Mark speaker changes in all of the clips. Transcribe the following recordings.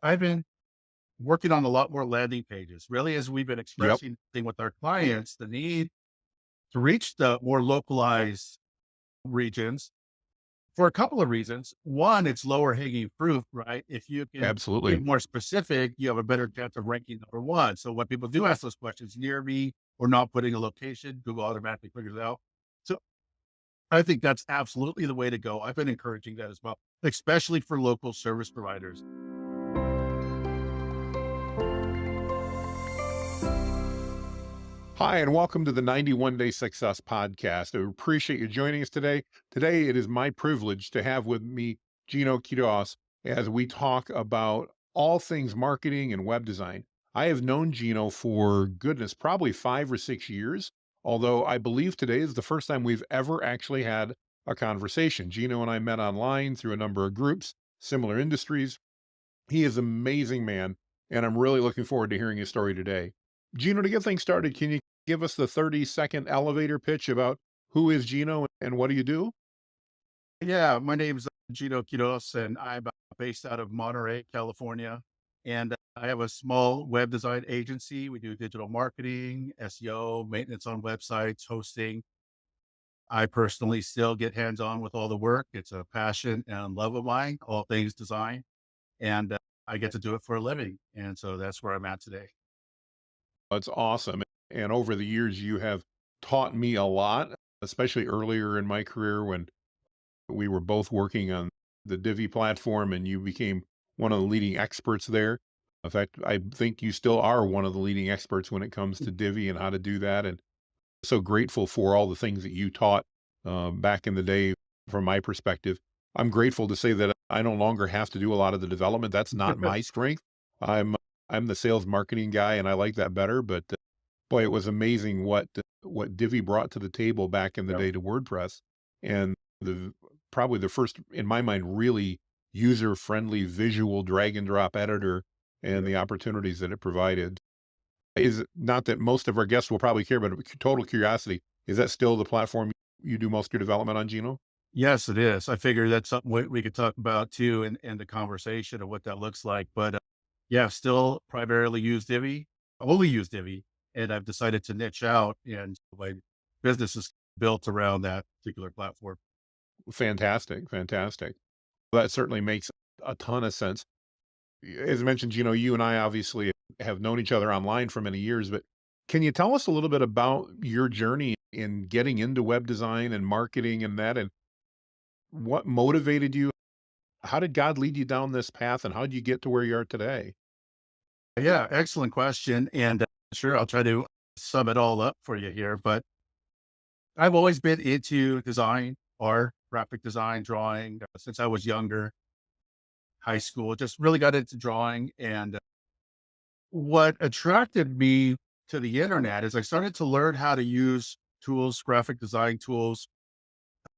Speaker 1: I've been working on a lot more landing pages, really, as we've been
Speaker 2: Yep.
Speaker 1: expressing with our clients, the need to reach the more localized regions for a couple of reasons. One, it's lower hanging fruit, right? If you can
Speaker 2: Absolutely.
Speaker 1: get more specific, you have a better chance of ranking number one. So when people do ask those questions near me or not putting a location, Google automatically figures it out. So I think that's absolutely the way to go. I've been encouraging that as well, especially for local service providers.
Speaker 2: Hi, and welcome to the 91 Day Success Podcast. I appreciate you joining us today. Today, it is my privilege to have with me Geno Quiroz as we talk about all things marketing and web design. I have known Geno for goodness, probably 5 or 6 years, although I believe today is the first time we've ever actually had a conversation. Geno and I met online through a number of groups, similar industries. He is an amazing man, and I'm really looking forward to hearing his story today. Geno, to get things started, can you give us the 30-second elevator pitch about who is Geno and what do you do?
Speaker 1: Yeah, my name's Geno Quiroz, and I'm based out of Monterey, California. And I have a small web design agency. We do digital marketing, SEO, maintenance on websites, hosting. I personally still get hands on with all the work. It's a passion and love of mine, all things design. And I get to do it for a living. And so that's where I'm at today.
Speaker 2: That's awesome. And over the years, you have taught me a lot, especially earlier in my career when we were both working on the Divi platform and you became one of the leading experts there. In fact, I think you still are one of the leading experts when it comes to Divi and how to do that. And so grateful for all the things that you taught back in the day from my perspective. I'm grateful to say that I no longer have to do a lot of the development. That's not my strength. I'm I'm the sales marketing guy and I like that better, but boy, it was amazing what Divi brought to the table back in the
Speaker 1: Yep.
Speaker 2: day to WordPress. And the probably the first in my mind really user-friendly visual drag and drop editor and
Speaker 1: Yep.
Speaker 2: the opportunities that it provided. Is it not that most of our guests will probably care, but total curiosity, is that still the platform you do most of your development on, Geno?
Speaker 1: Yes, it is. I figure that's something we could talk about too in the conversation of what that looks like. But yeah, still primarily use Divi, only use Divi. And I've decided to niche out and my business is built around that particular platform.
Speaker 2: Fantastic, fantastic. Well, that certainly makes a ton of sense. As mentioned, you and I obviously have known each other online for many years, but can you tell us a little bit about your journey in getting into web design and marketing and that, and what motivated you? How did God lead you down this path, and how did you get to where you are today?
Speaker 1: Yeah, excellent question. And sure, I'll try to sum it all up for you here. But I've always been into design, art, graphic design, drawing since I was younger, high school, just really got into drawing. And what attracted me to the internet is I started to learn how to use tools, graphic design tools.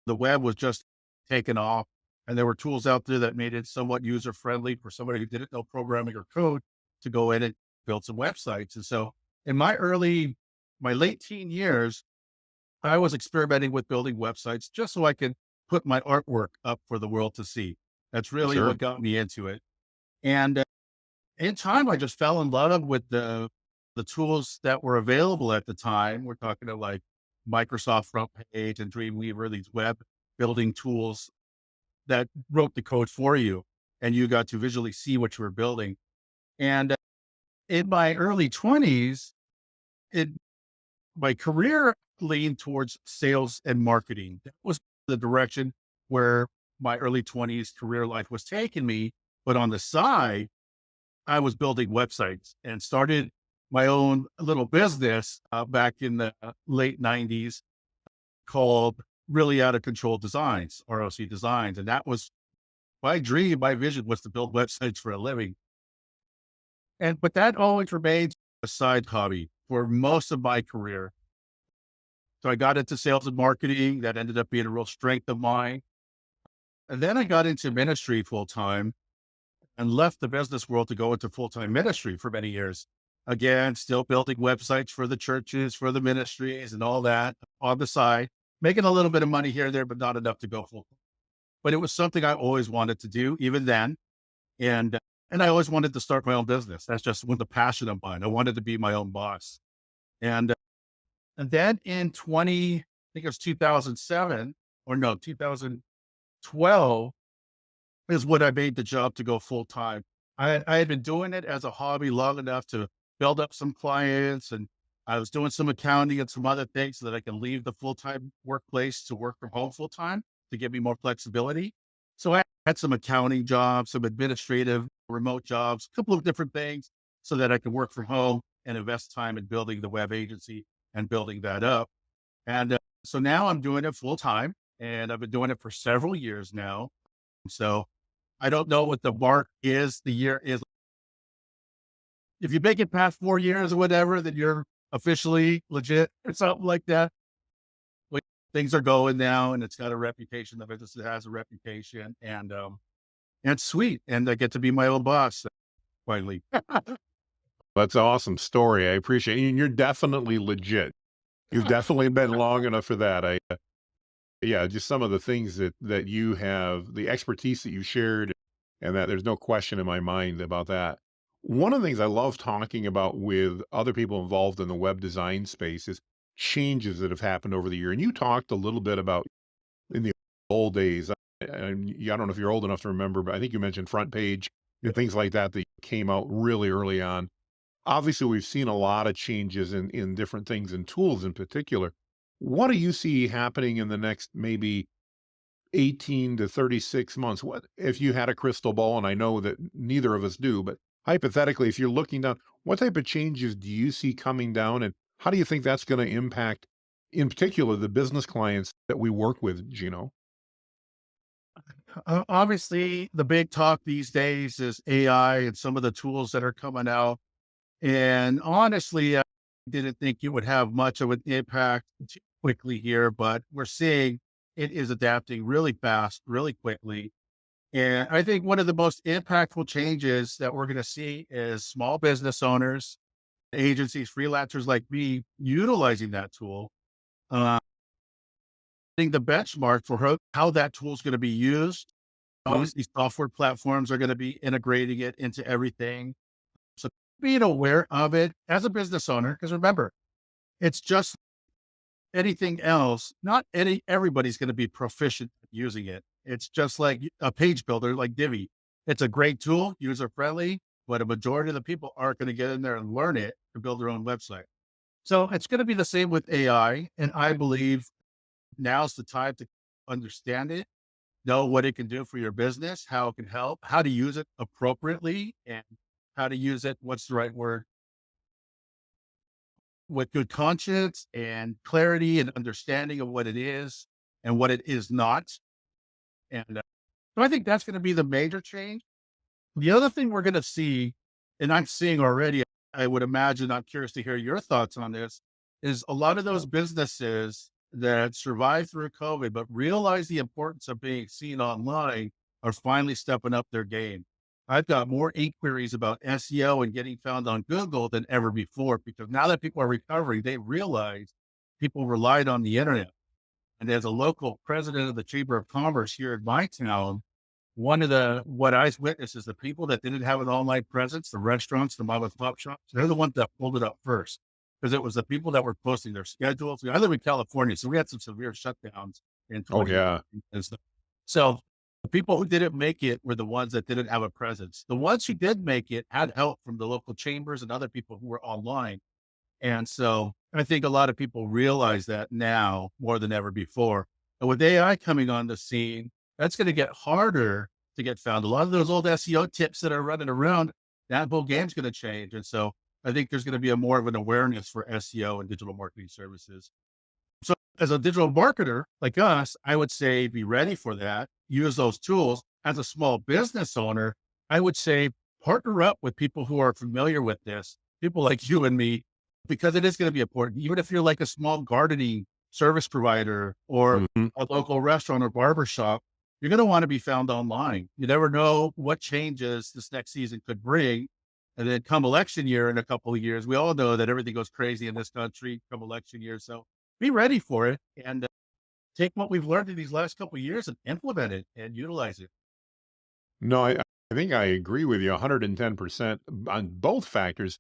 Speaker 1: The web was just taken off, and there were tools out there that made it somewhat user friendly for somebody who didn't know programming or code to go in and build some websites. And so in my late teen years, I was experimenting with building websites just so I could put my artwork up for the world to see. That's really what
Speaker 2: Sure.
Speaker 1: got me into it. And in time, I just fell in love with the tools that were available at the time. We're talking to like Microsoft Front Page and Dreamweaver, these web building tools that wrote the code for you, and you got to visually see what you were building. And in my early 20s, it my career leaned towards sales and marketing. That was the direction where my early 20s career life was taking me. But on the side, I was building websites and started my own little business back in the late 90s called Really Out of Control Designs, ROC Designs. And that was my dream, my vision was to build websites for a living. But that always remained a side hobby for most of my career. So I got into sales and marketing. That ended up being a real strength of mine. And then I got into ministry full time and left the business world to go into full time ministry for many years. Again, still building websites for the churches, for the ministries, and all that on the side, making a little bit of money here and there, but not enough to go full. But it was something I always wanted to do, even then. And And I always wanted to start my own business. That's just with the passion of mine. I wanted to be my own boss. And and then in 20, I think it was 2007 or no, 2012 is when I made the jump to go full time. I had been doing it as a hobby long enough to build up some clients, and I was doing some accounting and some other things so that I can leave the full time workplace to work from home full time to give me more flexibility. So I had some accounting jobs, some administrative remote jobs, a couple of different things so that I could work from home and invest time in building the web agency and building that up. And so now I'm doing it full time, and I've been doing it for several years now. So I don't know what the mark is, the year is. If you make it past 4 years or whatever, then you're officially legit or something like that. But things are going now, and it's got a reputation. The business has a reputation, and it's sweet. And I get to be my own boss finally.
Speaker 2: That's an awesome story. I appreciate it. And you're definitely legit. You've definitely been long enough for that. Yeah, just some of the things that you have, the expertise that you shared, and that there's no question in my mind about that. One of the things I love talking about with other people involved in the web design space is changes that have happened over the year. And you talked a little bit about in the old days. And I don't know if you're old enough to remember, but I think you mentioned front page and things like that that came out really early on. Obviously, we've seen a lot of changes in different things and tools in particular. What do you see happening in the next maybe 18 to 36 months? What if you had a crystal ball, and I know that neither of us do, but hypothetically, if you're looking down, what type of changes do you see coming down, and how do you think that's going to impact, in particular, the business clients that we work with, Gino?
Speaker 1: Obviously, the big talk these days is AI and some of the tools that are coming out. And honestly, I didn't think it would have much of an impact too quickly here, but we're seeing it is adapting really fast, really quickly. And I think one of the most impactful changes that we're going to see is small business owners, agencies, freelancers like me utilizing that tool, uh, being the benchmark for how that tool is going to be used.
Speaker 2: Mhm.
Speaker 1: Obviously, software platforms are going to be integrating it into everything. So being aware of it as a business owner, because remember, it's just anything else. Not everybody's going to be proficient at using it. It's just like a page builder like Divi. It's a great tool, user friendly, but a majority of the people aren't going to get in there and learn it to build their own website. So it's going to be the same with AI. And I believe now's the time to understand it, know what it can do for your business, how it can help, how to use it appropriately, and how to use it. What's the right word? With good conscience and clarity and understanding of what it is and what it is not. And so I think that's going to be the major change. The other thing we're going to see, and I'm seeing already, I would imagine, I'm curious to hear your thoughts on this, is a lot of those businesses that survived through COVID, but realize the importance of being seen online are finally stepping up their game. I've got more inquiries about SEO and getting found on Google than ever before because now that people are recovering, they realize people relied on the internet. And as a local president of the Chamber of Commerce here in my town, one of the what I witnessed is the people that didn't have an online presence, the restaurants, the mom and pop shops, they're the ones that pulled it up first because it was the people that were posting their schedules. I live in California, so we had some severe shutdowns in
Speaker 2: Oh
Speaker 1: 20
Speaker 2: yeah.
Speaker 1: and stuff. So the people who didn't make it were the ones that didn't have a presence. The ones who did make it had help from the local chambers and other people who were online. And so I think a lot of people realize that now more than ever before. And with AI coming on the scene, that's going to get harder to get found. A lot of those old SEO tips that are running around, that whole game's going to change. And so I think there's going to be a more of an awareness for SEO and digital marketing services. So as a digital marketer like us, I would say be ready for that. Use those tools. As a small business owner, I would say partner up with people who are familiar with this, people like you and me, because it is going to be important. Even if you're like a small gardening service provider or
Speaker 2: Mhm.
Speaker 1: a local restaurant or barber shop, you're going to want to be found online. You never know what changes this next season could bring. And then come election year in a couple of years, we all know that everything goes crazy in this country come election year. So be ready for it and take what we've learned in these last couple of years and implement it and utilize it.
Speaker 2: No, I think I agree with you 110% on both factors.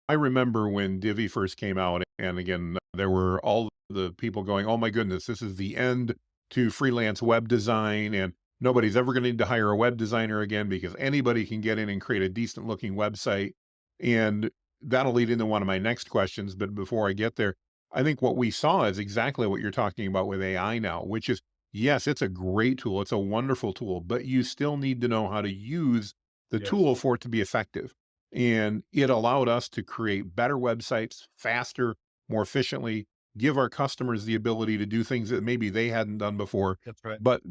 Speaker 2: I remember when Divi first came out, and again, there were all the people going, "Oh my goodness, this is the end to freelance web design, and nobody's ever going to need to hire a web designer again because anybody can get in and create a decent looking website." And that'll lead into one of my next questions. But before I get there, I think what we saw is exactly what you're talking about with AI now, which is yes, it's a great tool, it's a wonderful tool, but you still need to know how to use the
Speaker 1: Yes,
Speaker 2: tool for it to be effective. And it allowed us to create better websites faster, more efficiently, give our customers the ability to do things that maybe they hadn't done before,
Speaker 1: that's right.
Speaker 2: but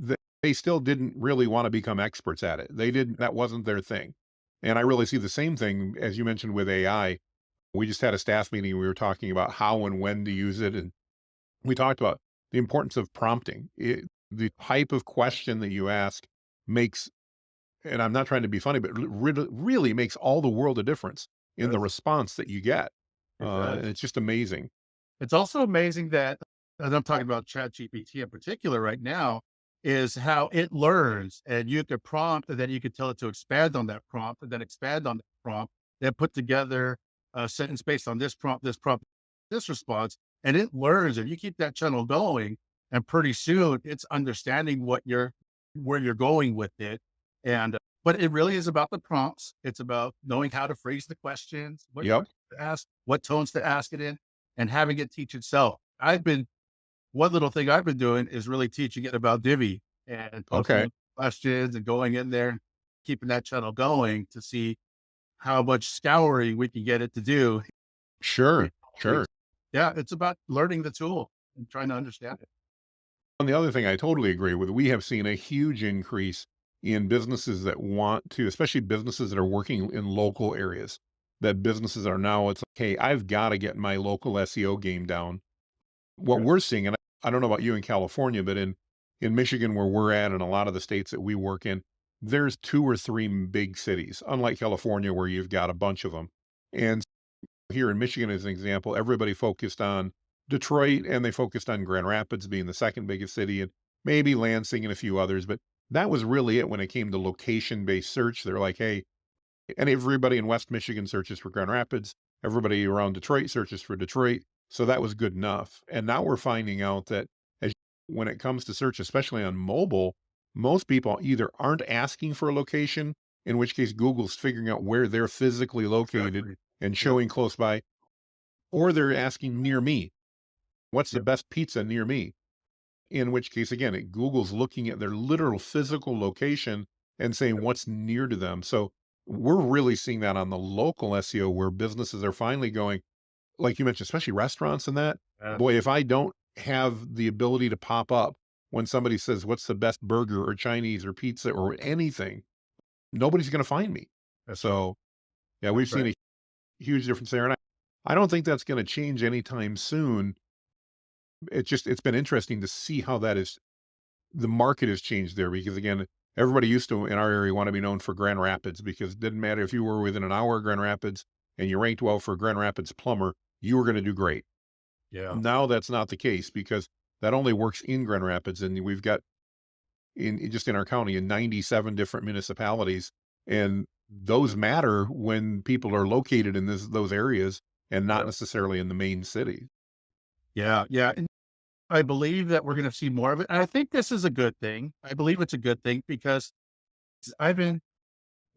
Speaker 2: they still didn't really want to become experts at it. They didn't, that wasn't their thing. And I really see the same thing as you mentioned with AI. We just had a staff meeting. We were talking about how and when to use it. And we talked about the importance of prompting. The type of question that you ask makes, and I'm not trying to be funny, but really makes all the world a difference in the
Speaker 1: Yes,
Speaker 2: response that you get.
Speaker 1: it
Speaker 2: And
Speaker 1: does.
Speaker 2: it's just amazing.
Speaker 1: It's also amazing that, and I'm talking about ChatGPT in particular right now, is how it learns and you could prompt and then you could tell it to expand on that prompt and then expand on that prompt, then put together a sentence based on this prompt, this response, and it learns. If you keep that channel going, and pretty soon it's understanding where you're going with it. And but it really is about the prompts. It's about knowing how to phrase the questions, what
Speaker 2: Yep.
Speaker 1: questions to ask, what tones to ask it in, and having it teach itself. I've been One little thing I've been doing is really teaching it about Divi and posting
Speaker 2: Okay.
Speaker 1: the questions and going in there, keeping that channel going to see how much scouring we can get it to do.
Speaker 2: Sure.
Speaker 1: Really.
Speaker 2: Sure.
Speaker 1: Yeah, it's about learning the tool and trying to understand it.
Speaker 2: And the other thing I totally agree with, we have seen a huge increase in businesses that want to, especially businesses that are working in local areas, that businesses are now, it's like, hey, I've got to get my local SEO game down. What
Speaker 1: Yes.
Speaker 2: we're seeing, and I don't know about you in California, but in Michigan, where we're at, and a lot of the states that we work in, there's two or three big cities, unlike California, where you've got a bunch of them. And here in Michigan, as an example, everybody focused on Detroit and they focused on Grand Rapids being the second biggest city and maybe Lansing and a few others. But that was really it when it came to location based search. They're like, hey, and everybody in West Michigan searches for Grand Rapids. Everybody around Detroit searches for Detroit. So that was good enough. And now we're finding out that as when it comes to search, especially on mobile, most people either aren't asking for a location, in which case Google's figuring out where they're physically located
Speaker 1: Exactly.
Speaker 2: and
Speaker 1: Yep.
Speaker 2: showing close by, or they're asking near me, what's the
Speaker 1: Yep.
Speaker 2: best pizza near me? In which case, again, Google's looking at their literal physical location and saying what's near to them. So we're really seeing that on the local SEO where businesses are finally going, like you mentioned, especially restaurants and that. Boy,
Speaker 1: Yes.
Speaker 2: if I don't have the ability to pop up when somebody says, what's the best burger or Chinese or pizza or anything, nobody's going to find me.
Speaker 1: That's right.
Speaker 2: So, yeah, we've
Speaker 1: That's
Speaker 2: seen
Speaker 1: right.
Speaker 2: a huge difference there. And I don't think that's going to change anytime soon. It's been interesting to see how that is the market has changed there because again, everybody used to in our area want to be known for Grand Rapids because it didn't matter if you were within an hour of Grand Rapids and you ranked well for Grand Rapids plumber, you were going to do great.
Speaker 1: Yeah.
Speaker 2: Now that's not the case because that only works in Grand Rapids and we've got just in our county in 97 different municipalities and those matter when people are located in those areas and not
Speaker 1: Yep.
Speaker 2: necessarily in the main city.
Speaker 1: Yeah. Yeah. I believe that we're going to see more of it. And I think this is a good thing. I believe it's a good thing because I've been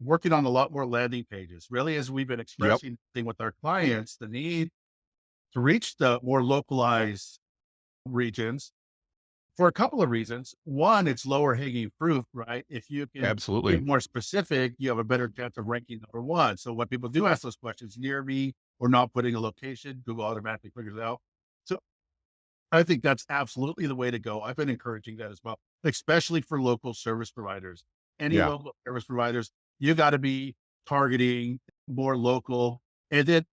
Speaker 1: working on a lot more landing pages, really, as we've been
Speaker 2: Yep,
Speaker 1: expressing with our clients, the need to reach the more localized regions for a couple of reasons. One, it's lower hanging fruit, right? If you can get
Speaker 2: absolutely.
Speaker 1: more specific, you have a better chance of ranking number one. So when people do ask those questions near me or not putting a location, Google automatically figures it out. So I think that's absolutely the way to go. I've been encouraging that as well, especially for local service providers. Any
Speaker 2: Yeah,
Speaker 1: local service providers, you got to be targeting more local. And then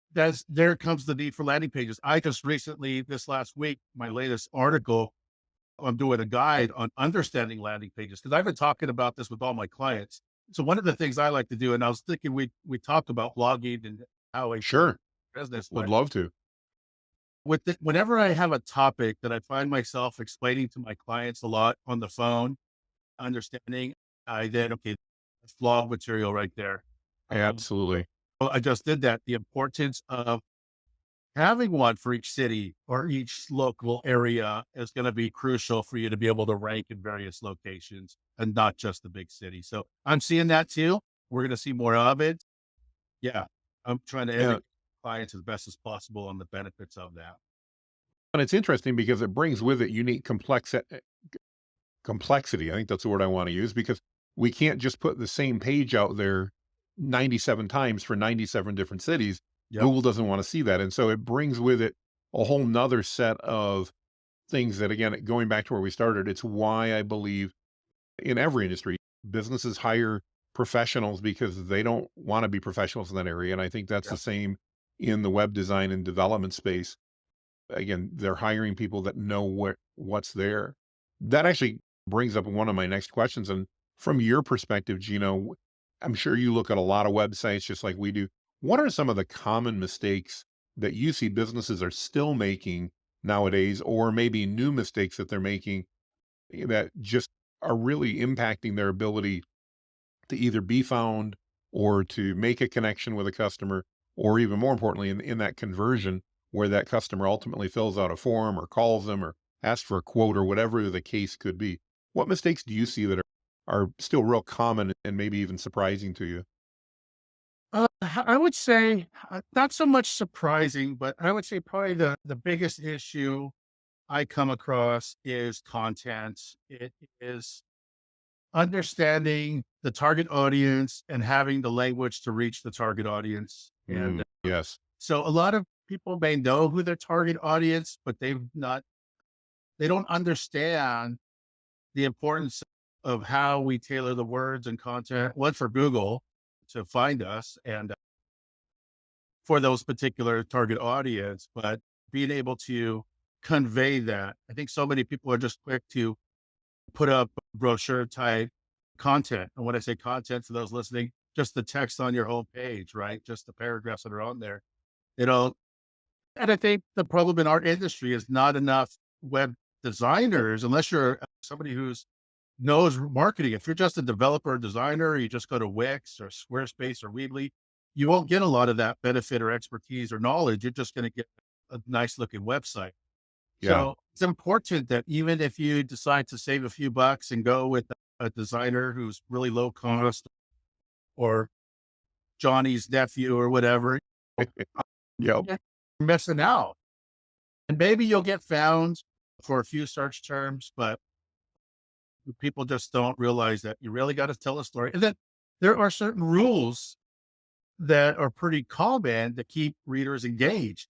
Speaker 1: there comes the need for landing pages. I just recently, this last week, my latest article, I'm doing a guide on understanding landing pages because I've been talking about this with all my clients. So one of the things I like to do, and I was thinking we talked about blogging and how I
Speaker 2: sure.
Speaker 1: business,
Speaker 2: Would
Speaker 1: but
Speaker 2: love to.
Speaker 1: whenever I have a topic that I find myself explaining to my clients a lot on the phone, understanding, I then, okay, blog material right there.
Speaker 2: Absolutely.
Speaker 1: Well, I just did that. The importance of having one for each city or each local area is going to be crucial for you to be able to rank in various locations and not just the big city. So I'm seeing that too. We're going to see more of it. Yeah. I'm trying to
Speaker 2: And
Speaker 1: educate clients as best as possible on the benefits of that.
Speaker 2: and it's interesting because it brings with it unique complexity. I think that's the word I want to use because we can't just put the same page out there 97 times for 97 different cities.
Speaker 1: Yep.
Speaker 2: Google doesn't want to see that. And so it brings with it a whole nother set of things that, again, going back to where we started, it's why I believe in every industry, businesses hire professionals because they don't want to be professionals in that area. And I think that's the
Speaker 1: Yep.
Speaker 2: same in the web design and development space. Again, they're hiring people that know what's there. That actually brings up one of my next questions. And from your perspective, Gino, I'm sure you look at a lot of websites just like we do. What are some of the common mistakes that you see businesses are still making nowadays, or maybe new mistakes that they're making that just are really impacting their ability to either be found or to make a connection with a customer, or even more importantly, in that conversion where that customer ultimately fills out a form or calls them or asks for a quote or whatever the case could be. What mistakes do you see that are still real common and maybe even surprising to you?
Speaker 1: I would say not so much surprising, but I would say probably the biggest issue I come across is content. It is understanding the target audience and having the language to reach the target audience. And
Speaker 2: Yes.
Speaker 1: so a lot of people may know who their target audience, but they don't understand the importance of how we tailor the words and content, one for Google to find us and for those particular target audience, but being able to convey that. I think so many people are just quick to put up brochure type content. And when I say content for those listening, just the text on your home page, right? Just the paragraphs that are on there. You know, and I think the problem in our industry is not enough web designers, unless you're somebody who's knows marketing. If you're just a developer or designer, you just go to Wix or Squarespace or Weebly, you won't get a lot of that benefit or expertise or knowledge. You're just going to get a nice looking website.
Speaker 2: Yeah.
Speaker 1: So it's important that even if you decide to save a few bucks and go with a designer who's really low cost or Johnny's nephew or whatever,
Speaker 2: Yep.
Speaker 1: you're missing out. And maybe you'll get found for a few search terms, but people just don't realize that you really got to tell a story. And then there are certain rules that are pretty common to keep readers engaged.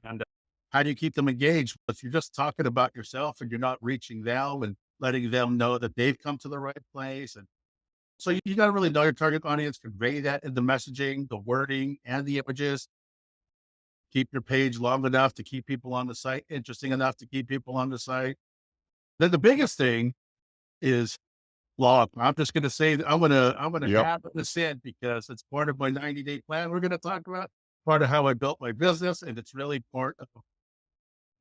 Speaker 1: And how do you keep them engaged? If you're just talking about yourself and you're not reaching them and letting them know that they've come to the right place. And so you got to really know your target audience, convey that in the messaging, the wording, and the images. Keep your page long enough to keep people on the site, interesting enough to keep people on the site. Then the biggest thing is blog. I'm just going to say that I'm gonna
Speaker 2: Yep.
Speaker 1: have this in because it's part of my 90-day plan. We're going to talk about part of how I built my business, and it's really part of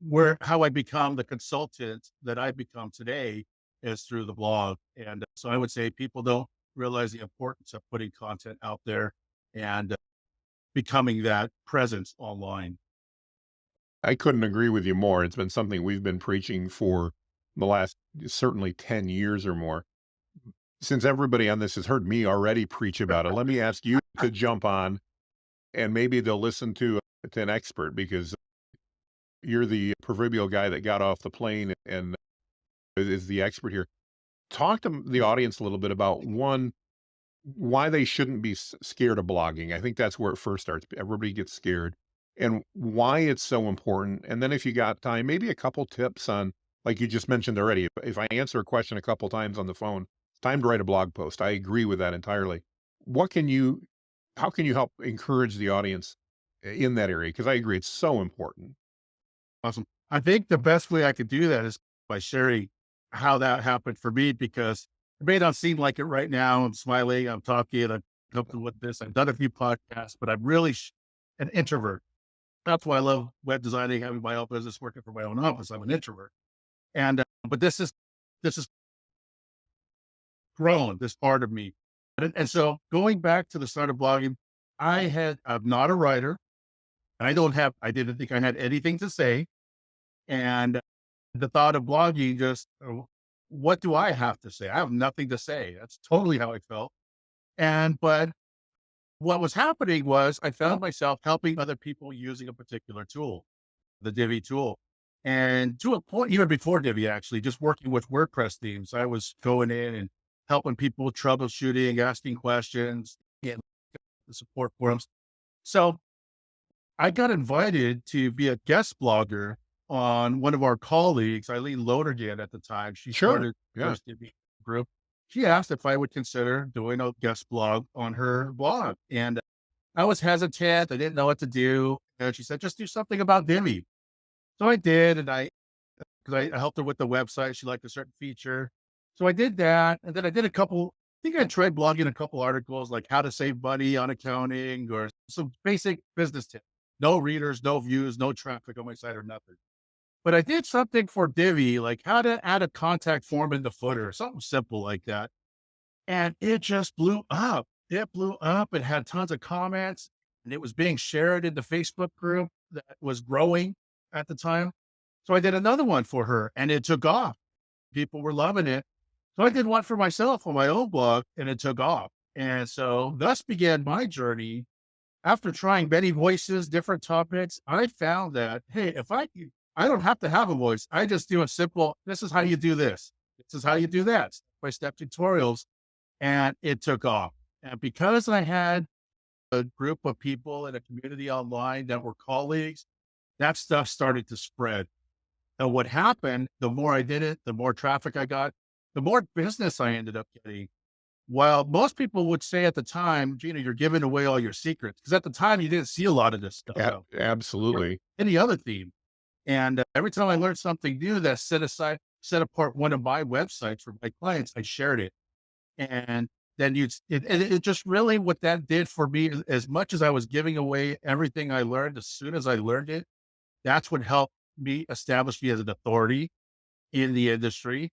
Speaker 1: where how I become the consultant that I become today is through the blog. And so I would say people don't realize the importance of putting content out there and becoming that presence online.
Speaker 2: I couldn't agree with you more. It's been something we've been preaching for the last certainly 10 years or more. Since everybody on this has heard me already preach about it, let me ask you to jump on and maybe they'll listen to an expert because you're the proverbial guy that got off the plane and is the expert here. Talk to the audience a little bit about one, why they shouldn't be scared of blogging. I think that's where it first starts. Everybody gets scared and why it's so important. And then if you got time, maybe a couple tips on, like you just mentioned already, if I answer a question a couple times on the phone, it's time to write a blog post. I agree with that entirely. What can you, how can you help encourage the audience in that area? Because I agree, it's so important.
Speaker 1: Awesome. I think the best way I could do that is by sharing how that happened for me because it may not seem like it right now. I'm smiling, I'm talking, I'm comfortable with this. I've done a few podcasts, but I'm really an introvert. That's why I love web designing, having my own business, working for my own office. I'm an introvert. And, but this is grown, this part of me. And so going back to the start of blogging, I'm not a writer. I didn't think I had anything to say. And the thought of blogging just, what do I have to say? I have nothing to say. That's totally how I felt. But what was happening was I found myself helping other people using a particular tool, the Divi tool. And to a point, even before Divi, actually, just working with WordPress themes, I was going in and helping people with troubleshooting, asking questions, and the support forums. So I got invited to be a guest blogger on one of our colleagues, Eileen Lonergan at the time. She
Speaker 2: Sure.
Speaker 1: started the
Speaker 2: Yeah.
Speaker 1: first Divi group. She asked if I would consider doing a guest blog on her blog. And I was hesitant. I didn't know what to do. And she said, just do something about Divi. So I did. Because I helped her with the website. She liked a certain feature. So I did that. And then I did I think I tried blogging a couple articles like how to save money on accounting or some basic business tips. No readers, no views, no traffic on my site or nothing. But I did something for Divi, like how to add a contact form in the footer, something simple like that. And it just blew up. It blew up. It had tons of comments and it was being shared in the Facebook group that was growing at the time. So I did another one for her and it took off. People were loving it. So I did one for myself on my own blog and it took off. And so thus began my journey. After trying many voices, different topics, I found that, hey, I don't have to have a voice. I just do a simple, this is how you do this. This is how you do that. Step by step tutorials. And it took off. And because I had a group of people in a community online that were colleagues, that stuff started to spread. And what happened, the more I did it, the more traffic I got, the more business I ended up getting. While most people would say at the time, Gina, you're giving away all your secrets. Because at the time, you didn't see a lot of this stuff out there. Or
Speaker 2: Absolutely.
Speaker 1: any other theme. And every time I learned something new that set apart one of my websites for my clients, I shared it. And then it just really what that did for me, as much as I was giving away everything I learned, as soon as I learned it, that's what helped me establish me as an authority in the industry.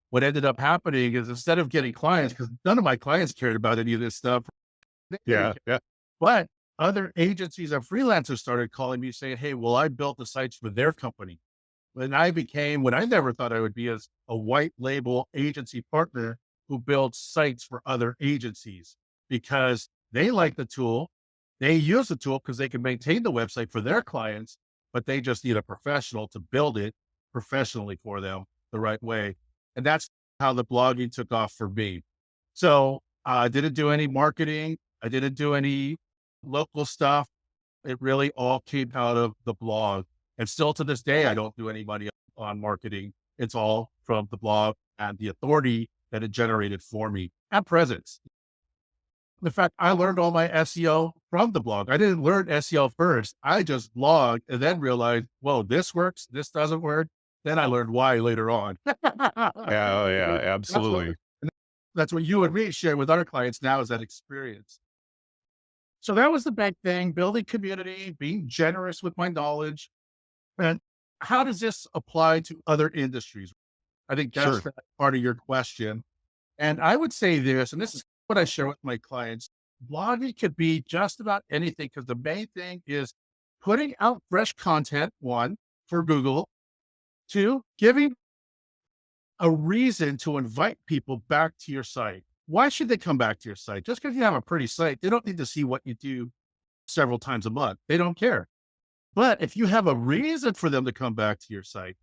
Speaker 1: What ended up happening is instead of getting clients, because none of my clients cared about any of this stuff, they didn't
Speaker 2: Yeah.
Speaker 1: care.
Speaker 2: Yeah.
Speaker 1: But other agencies and freelancers started calling me saying, hey, well, I built the sites for their company. When I became what I never thought I would be as a white label agency partner who builds sites for other agencies because they like the tool. They use the tool because they can maintain the website for their clients, but they just need a professional to build it professionally for them the right way. And that's how the blogging took off for me. So I didn't do any marketing. I didn't do any local stuff. It really all came out of the blog. And still to this day, I don't do any money on marketing. It's all from the blog and the authority that it generated for me and presence. In fact, I learned all my SEO from the blog. I didn't learn SEO first. I just blogged and then realized, whoa, this works. This doesn't work. Then I learned why later on.
Speaker 2: Yeah. Oh, yeah.
Speaker 1: that's what,
Speaker 2: Absolutely.
Speaker 1: that's what you and me share with our clients now is that experience. So that was the big thing, building community, being generous with my knowledge. And how does this apply to other industries? I think that's
Speaker 2: Sure.
Speaker 1: the part of your question. And I would say this, and this is what I share with my clients. Blogging could be just about anything because the main thing is putting out fresh content, one, for Google, two, giving a reason to invite people back to your site. Why should they come back to your site? Just because you have a pretty site, they don't need to see what you do several times a month. They don't care. But if you have a reason for them to come back to your site,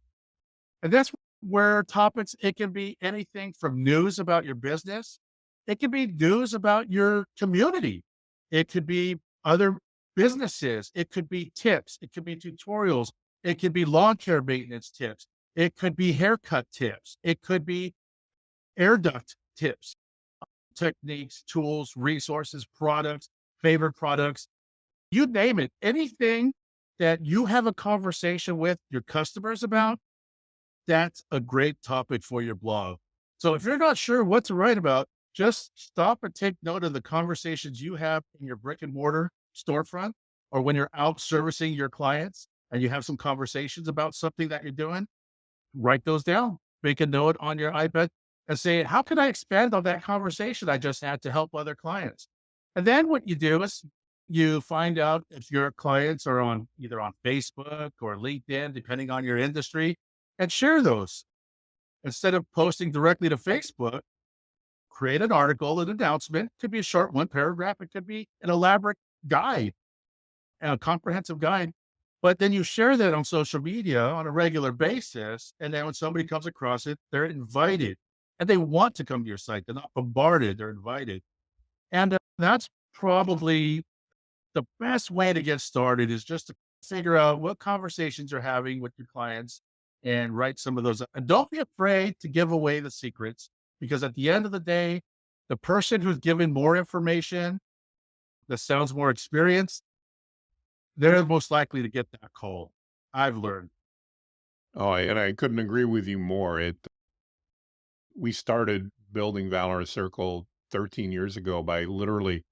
Speaker 1: and that's where topics, it can be anything from news about your business. It can be news about your community. It could be other businesses. It could be tips. It could be tutorials. It could be lawn care maintenance tips. It could be haircut tips. It could be air duct tips, techniques, tools, resources, products, favorite products, you name it. Anything that you have a conversation with your customers about, that's a great topic for your blog. So if you're not sure what to write about, just stop and take note of the conversations you have in your brick and mortar storefront or when you're out servicing your clients and you have some conversations about something that you're doing, write those down, make a note on your iPad. and say, how can I expand on that conversation I just had to help other clients? And then what you do is you find out if your clients are on either on Facebook or LinkedIn, depending on your industry, and share those. Instead of posting directly to Facebook, create an article, an announcement. Could be a short one paragraph. It could be an elaborate guide, a comprehensive guide. But then you share that on social media on a regular basis. And then when somebody comes across it, they're invited and they want to come to your site. They're not bombarded, they're invited. And that's probably the best way to get started is just to figure out what conversations you're having with your clients and write some of those up. And don't be afraid to give away the secrets because at the end of the day, the person who's given more information that sounds more experienced, they're most likely to get that call. I've learned.
Speaker 2: Oh, and I couldn't agree with you more. We started building Valorous Circle 13 years ago by literally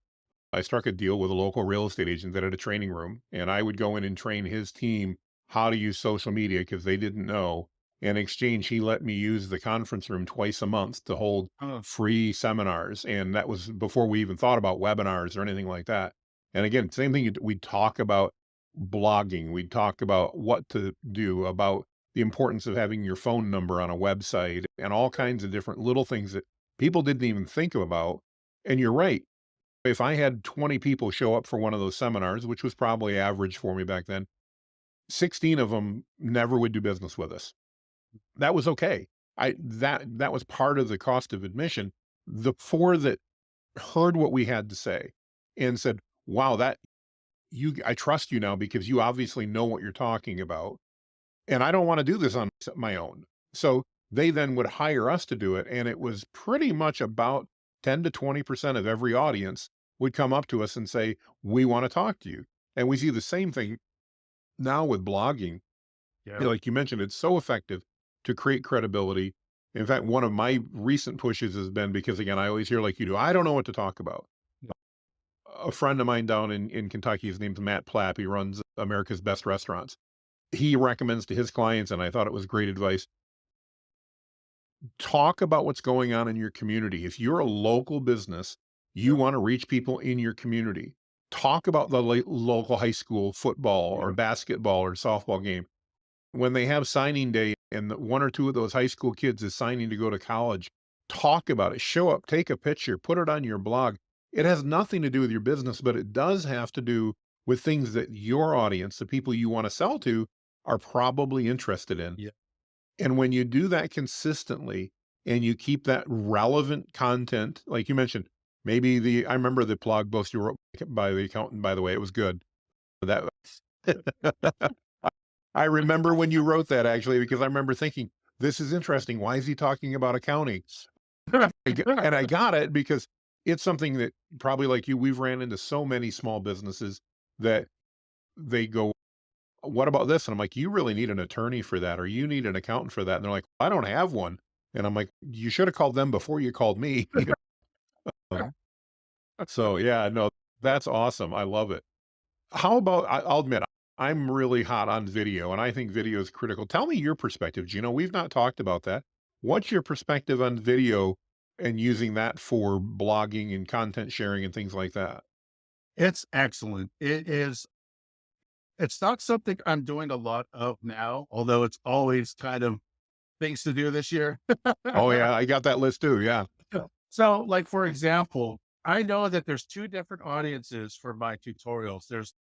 Speaker 2: I struck a deal with a local real estate agent that had a training room, and I would go in and train his team how to use social media because they didn't know. In exchange, he let me use the conference room twice a month to hold
Speaker 1: Oh,
Speaker 2: free seminars. And that was before we even thought about webinars or anything like that. And again, same thing, we'd talk about blogging, we'd talk about what to do, about the importance of having your phone number on a website, and all kinds of different little things that people didn't even think about. And you're right, if I had 20 people show up for one of those seminars, which was probably average for me back then, 16 of them never would do business with us. That was okay. That was part of the cost of admission. The 4 that heard what we had to say and said, "Wow, that I trust you now because you obviously know what you're talking about, and I don't wanna do this on my own." So, they then would hire us to do it, and it was pretty much about 10 to 20% of every audience would come up to us and say, "We wanna talk to you." And we see the same thing now with blogging.
Speaker 1: yeah.
Speaker 2: Like you mentioned, it's so effective to create credibility. In fact, one of my recent pushes has been because, again, I always hear like you do, "I don't know what to talk about." A friend of mine down in Kentucky, his name's Matt Plapp, he runs America's Best Restaurants. He recommends to his clients, and I thought it was great advice, talk about what's going on in your community. If you're a local business, you want to reach people in your community. Talk about the local high school football or
Speaker 1: Yeah.
Speaker 2: basketball or softball game. When they have signing day and one or two of those high school kids is signing to go to college, talk about it. Show up, take a picture, put it on your blog. It has nothing to do with your business, but it does have to do with things that your audience, the people you want to sell to, are probably interested in.
Speaker 1: Yeah.
Speaker 2: And when you do that consistently and you keep that relevant content, like you mentioned, maybe I remember the blog post you wrote by the accountant, by the way, it was good. That I remember when you wrote that actually, because I remember thinking, this is interesting. Why is he talking about accounting? And I got it because it's something that probably like you, we've ran into so many small businesses that they go, what about this? And I'm like, you really need an attorney for that, or you need an accountant for that. And they're like, I don't have one. And I'm like, you should have called them before you called me. Um, so yeah, no, that's awesome. I love it. How about, I'll admit, I'm really hot on video and I think video is critical. Tell me your perspective. Gino, we've not talked about that. What's your perspective on video and using that for blogging and content sharing and things like that?
Speaker 1: It's excellent. It's not something I'm doing a lot of now, although it's always kind of things to do this year.
Speaker 2: Oh yeah, I got that list too. Yeah.
Speaker 1: So, like, for example, I know that there's 2 different audiences for my tutorials. There's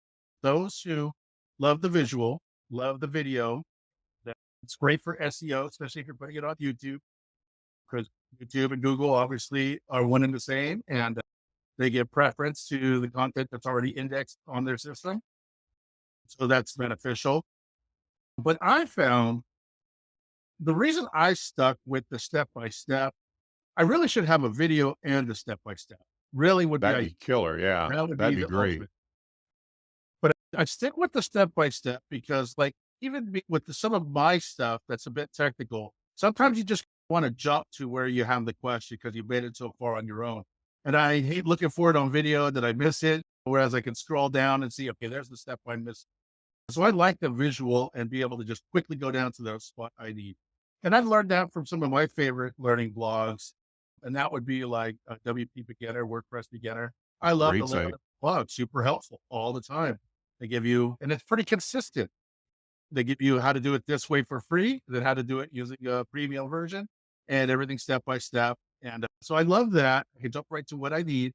Speaker 1: those who love the visual, love the video. That it's great for SEO, especially if you're putting it on YouTube, because YouTube and Google obviously are one and the same, and they give preference to the content that's already indexed on their system. So that's beneficial. But I found the reason I stuck with the step by step, I really should have a video and a step by step. Really would be
Speaker 2: That'd be killer. Yeah.
Speaker 1: that would
Speaker 2: That'd
Speaker 1: be
Speaker 2: be
Speaker 1: the
Speaker 2: great.
Speaker 1: ultimate. But I stick with the step by step because, like, even with some of my stuff that's a bit technical, sometimes you just want to jump to where you have the question because you made it so far on your own. And I hate looking for it on video that I miss it. Whereas I can scroll down and see, okay, there's the step I missed. So I like the visual and be able to just quickly go down to the spot I need. And I've learned that from some of my favorite learning blogs. And that would be like WP Beginner, WordPress Beginner. I love the
Speaker 2: Great site.
Speaker 1: blog, super helpful all the time. They give you, and it's pretty consistent. They give you how to do it this way for free, then how to do it using a premium version and everything step by step. And so I love that. I can jump right to what I need,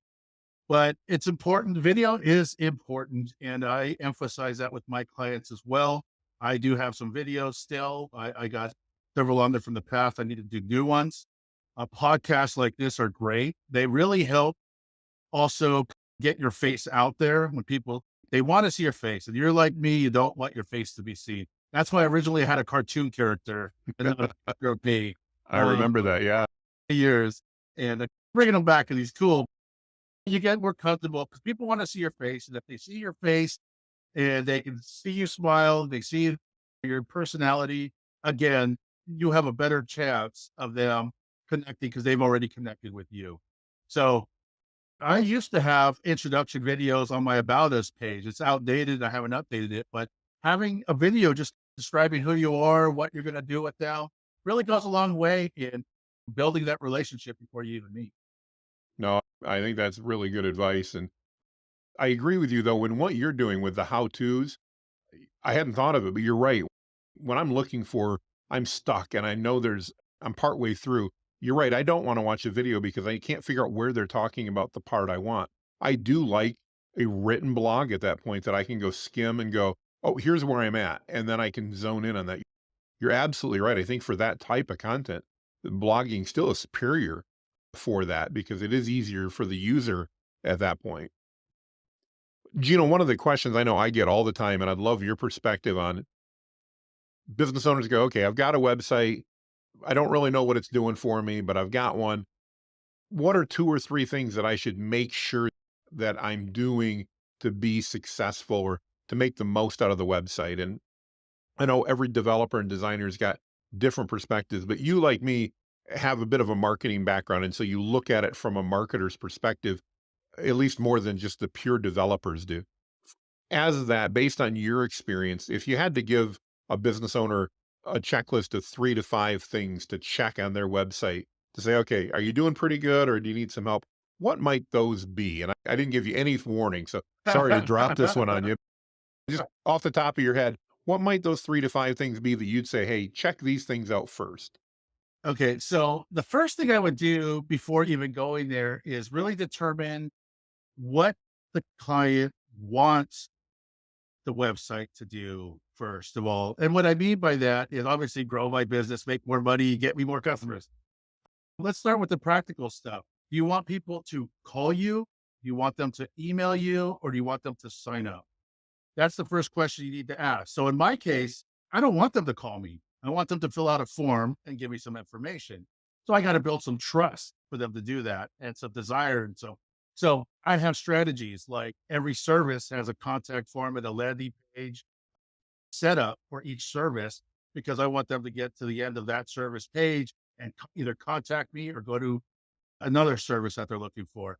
Speaker 1: but it's important. Video is important. And I emphasize that with my clients as well. I do have some videos still. I got several on there from the past. I need to do new ones. Podcasts like this are great. They really help also get your face out there when people, they want to see your face. And you're like me, you don't want your face to be seen. That's why I originally had a cartoon character and not a picture of me,
Speaker 2: I remember that. Yeah.
Speaker 1: years, and bringing them back and he's cool. You get more comfortable because people want to see your face. And if they see your face and they can see you smile, they see your personality, again, you have a better chance of them connecting because they've already connected with you. So I used to have introduction videos on my About Us page. It's outdated. I haven't updated it, but having a video just describing who you are, what you're going to do with now really goes a long way in building that relationship before you even meet.
Speaker 2: No, I think that's really good advice. And I agree with you though, when what you're doing with the how-tos, I hadn't thought of it, but you're right. When I'm looking for, I'm stuck and I know I'm partway through. You're right. I don't want to watch a video because I can't figure out where they're talking about the part I want. I do like a written blog at that point that I can go skim and go, oh, here's where I'm at. And then I can zone in on that. You're absolutely right. I think for that type of content, blogging still is superior for that because it is easier for the user at that point. Gino, one of the questions I know I get all the time, and I'd love your perspective on it. Business owners go, okay, I've got a website. I don't really know what it's doing for me, but I've got one. What are two or three things that I should make sure that I'm doing to be successful or to make the most out of the website? And I know every developer and designer's got different perspectives, but you, like me, have a bit of a marketing background. And so you look at it from a marketer's perspective, at least more than just the pure developers do. As that, based on your experience, if you had to give a business owner a checklist of 3 to 5 things to check on their website to say, "Okay, are you doing pretty good or do you need some help?" What might those be? And I didn't give you any warning, so sorry to drop this one on you. Just off the top of your head, what might those 3 to 5 things be that you'd say, "Hey, check these things out first"?
Speaker 1: Okay. So the first thing I would do before even going there is really determine what the client wants the website to do first of all. And what I mean by that is obviously grow my business, make more money, get me more customers. Let's start with the practical stuff. Do you want people to call you? Do you want them to email you or do you want them to sign up? That's the first question you need to ask. So in my case, I don't want them to call me. I want them to fill out a form and give me some information. So I got to build some trust for them to do that and some desire. And so I have strategies like every service has a contact form and a landing page set up for each service because I want them to get to the end of that service page and either contact me or go to another service that they're looking for.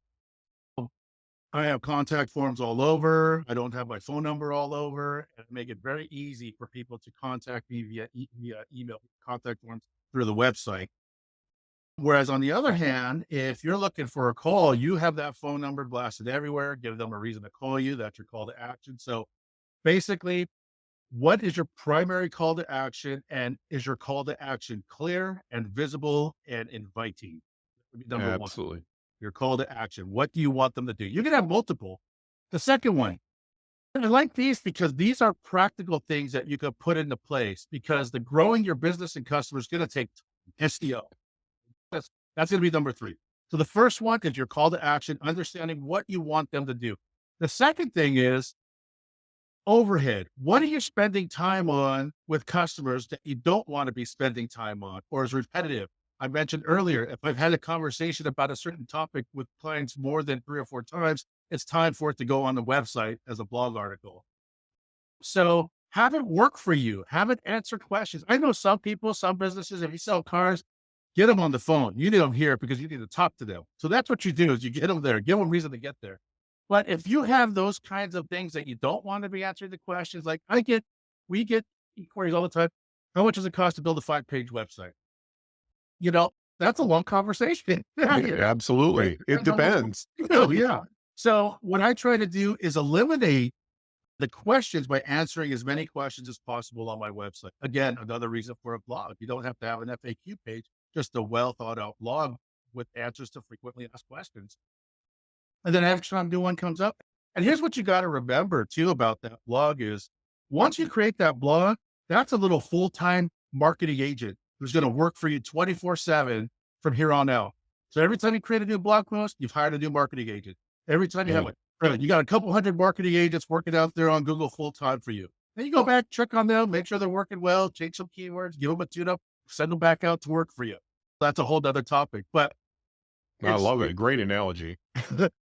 Speaker 1: I have contact forms all over. I don't have my phone number all over, and make it very easy for people to contact me via email contact forms through the website. Whereas on the other hand, if you're looking for a call, you have that phone number blasted everywhere. Give them a reason to call you. That's your call to action. So basically, what is your primary call to action, and is your call to action clear and visible and inviting? That would be number one.
Speaker 2: Absolutely.
Speaker 1: Your call to action. What do you want them to do? You can have multiple. The second one, and I like these because these are practical things that you could put into place because the growing your business and customers is going to take SEO. That's going to be number three. So the first one is your call to action, understanding what you want them to do. The second thing is overhead. What are you spending time on with customers that you don't want to be spending time on or is repetitive? I mentioned earlier, if I've had a conversation about a certain topic with clients more than 3 or 4 times, it's time for it to go on the website as a blog article. So have it work for you. Have it answer questions. I know some people, some businesses, if you sell cars, get them on the phone. You need them here because you need to talk to them. So that's what you do is you get them there, give them reason to get there. But if you have those kinds of things that you don't want to be answering the questions, like we get inquiries all the time. How much does it cost to build a 5-page website? you know, that's a long conversation.
Speaker 2: Yeah,
Speaker 1: Right?
Speaker 2: absolutely. It
Speaker 1: Depends on what
Speaker 2: depends.
Speaker 1: you do, yeah. So what I try to do is eliminate the questions by answering as many questions as possible on my website. Again, another reason for a blog. You don't have to have an FAQ page, just a well thought out blog with answers to frequently asked questions. And then every time new one comes up. And here's what you got to remember too about that blog is once you create that blog, that's a little full-time marketing agent who's going to work for you 24/7 from here on out. So every time you create a new blog post, you've hired a new marketing agent. Every time you have
Speaker 2: Mm.
Speaker 1: like, right, you got a couple hundred marketing agents working out there on Google full time for you. Then you go back, check on them, make sure they're working well, change some keywords, give them a tune up, send them back out to work for you. That's a whole nother topic, but
Speaker 2: I
Speaker 1: it's,
Speaker 2: love it. Great analogy.